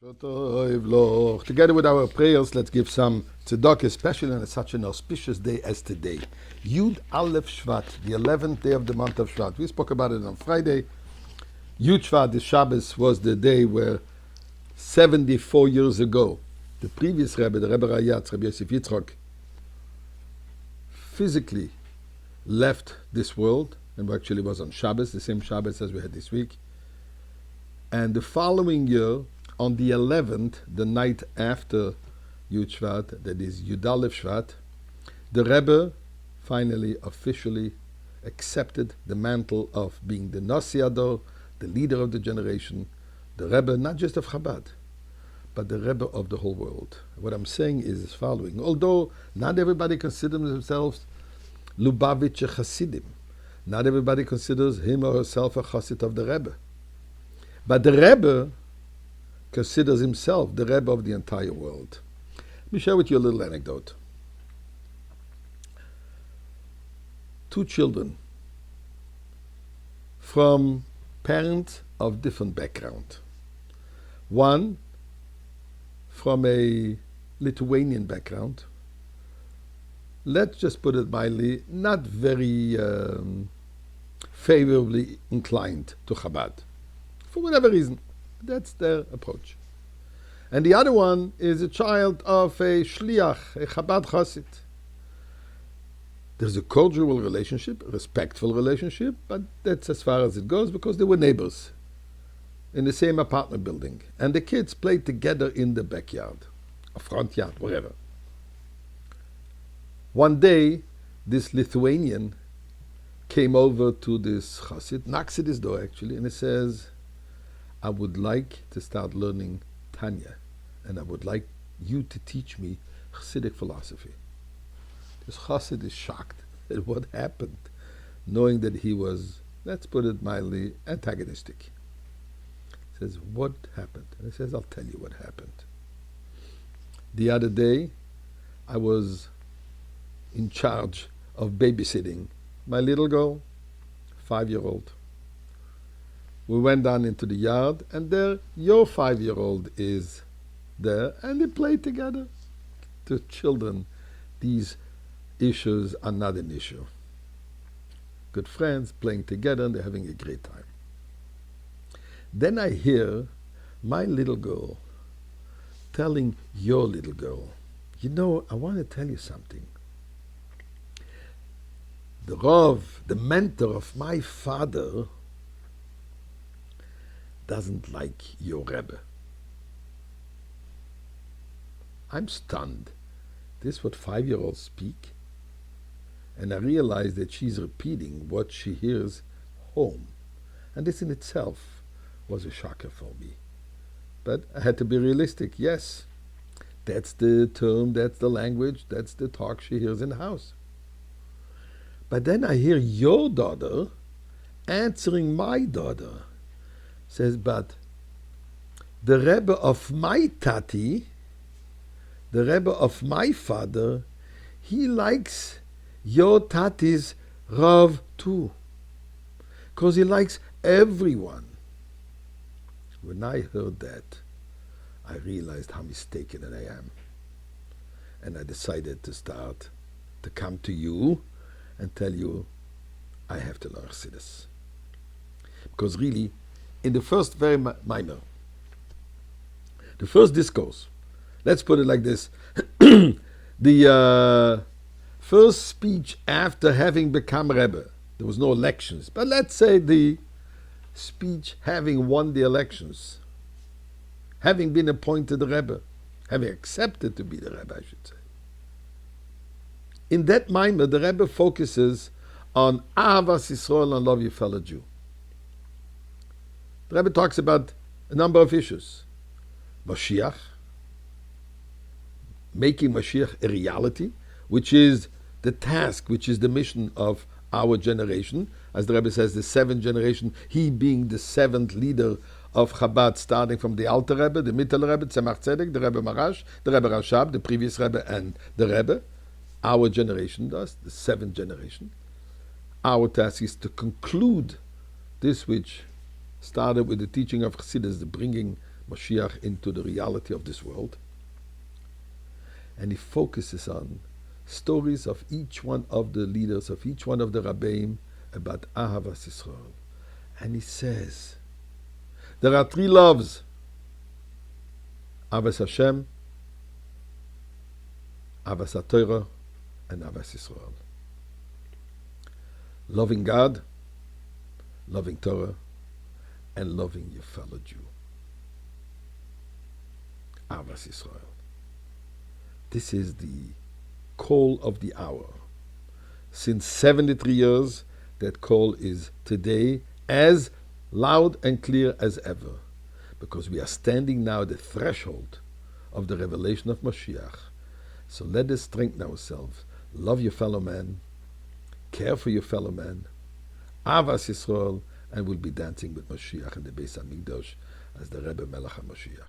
Together with our prayers, let's give some tzedakah, especially on such an auspicious day as today. Yud Aleph Shvat, the 11th day of the month of Shvat. We spoke about it on Friday. Yud Shvat, the Shabbos, was the day where 74 years ago, the previous Rebbe, the Rebbe Rayatz, Rabbi Yosef Yitzchak, physically left this world, and actually was on Shabbos, the same Shabbos as we had this week. And the following year, on the 11th, the night after Yud Shvat, that is Yud Aleph Shvat, the Rebbe finally officially accepted the mantle of being the Nasi Ador, the leader of the generation, the Rebbe not just of Chabad, but the Rebbe of the whole world. What I'm saying is as following. Although not everybody considers themselves Lubavitcher Hasidim, not everybody considers him or herself a Chassid of the Rebbe, but the Rebbe considers himself the Rebbe of the entire world. Let me share with you a little anecdote. Two children from parents of different background. One from a Lithuanian background, let's just put it mildly, not very favorably inclined to Chabad, for whatever reason. That's their approach. And the other one is a child of a shliach, a Chabad chassid. There's a cordial relationship, a respectful relationship, but that's as far as it goes because they were neighbors in the same apartment building. And the kids played together in the backyard, a front yard, wherever. One day, this Lithuanian came over to this chassid, knocks at his door actually, and he says, I would like to start learning Tanya, and I would like you to teach me Chassidic philosophy. This chassid is shocked at what happened, knowing that he was, let's put it mildly, antagonistic. He says, what happened? And he says, I'll tell you what happened. The other day, I was in charge of babysitting my little girl, 5-year-old. We went down into the yard, and there your 5-year-old is there, and they play together. To children, these issues are not an issue. Good friends playing together, and they're having a great time. Then I hear my little girl telling your little girl, you know, I want to tell you something. The Rav, the mentor of my father, doesn't like your Rebbe. I'm stunned. This is what 5-year-olds speak? And I realize that she's repeating what she hears home. And this in itself was a shocker for me. But I had to be realistic. Yes, that's the term, that's the language, that's the talk she hears in the house. But then I hear your daughter answering my daughter. Says, but the Rebbe of my tati, the Rebbe of my father, he likes your tati's Rav too. Because he likes everyone. When I heard that, I realized how mistaken I am. And I decided to come to you and tell you, I have to learn Chassidus. Because really, in the first very minor, the first discourse, let's put it like this, the first speech after having become Rebbe, there was no elections, but let's say the speech having won the elections, having been appointed Rebbe, having accepted to be the Rebbe, I should say. In that mimer, the Rebbe focuses on Ahavas Yisrael and love your fellow Jew. The Rebbe talks about a number of issues. Mashiach, making Mashiach a reality, which is the task, which is the mission of our generation. As the Rebbe says, the 7th generation, he being the 7th leader of Chabad, starting from the Alter Rebbe, the Mittel Rebbe, Tzemach Tzedek, the Rebbe Marash, the Rebbe Rashab, the previous Rebbe, and the Rebbe. Our generation does, the 7th generation. Our task is to conclude this which started with the teaching of Chassidus, the bringing Mashiach into the reality of this world. And he focuses on stories of each one of the leaders, of each one of the Rabbeim, about Ahavas Yisrael. And he says, there are three loves: Avas Hashem, Avas HaTorah, and Avas Yisrael. Loving God, loving Torah, and loving your fellow Jew. Avas Yisrael. This is the call of the hour. Since 73 years, that call is today as loud and clear as ever, because we are standing now at the threshold of the revelation of Mashiach. So let us strengthen ourselves. Love your fellow man, care for your fellow man, Avas Yisrael, and we'll be dancing with Mashiach in the Beis HaMikdash as the Rebbe Melech HaMashiach.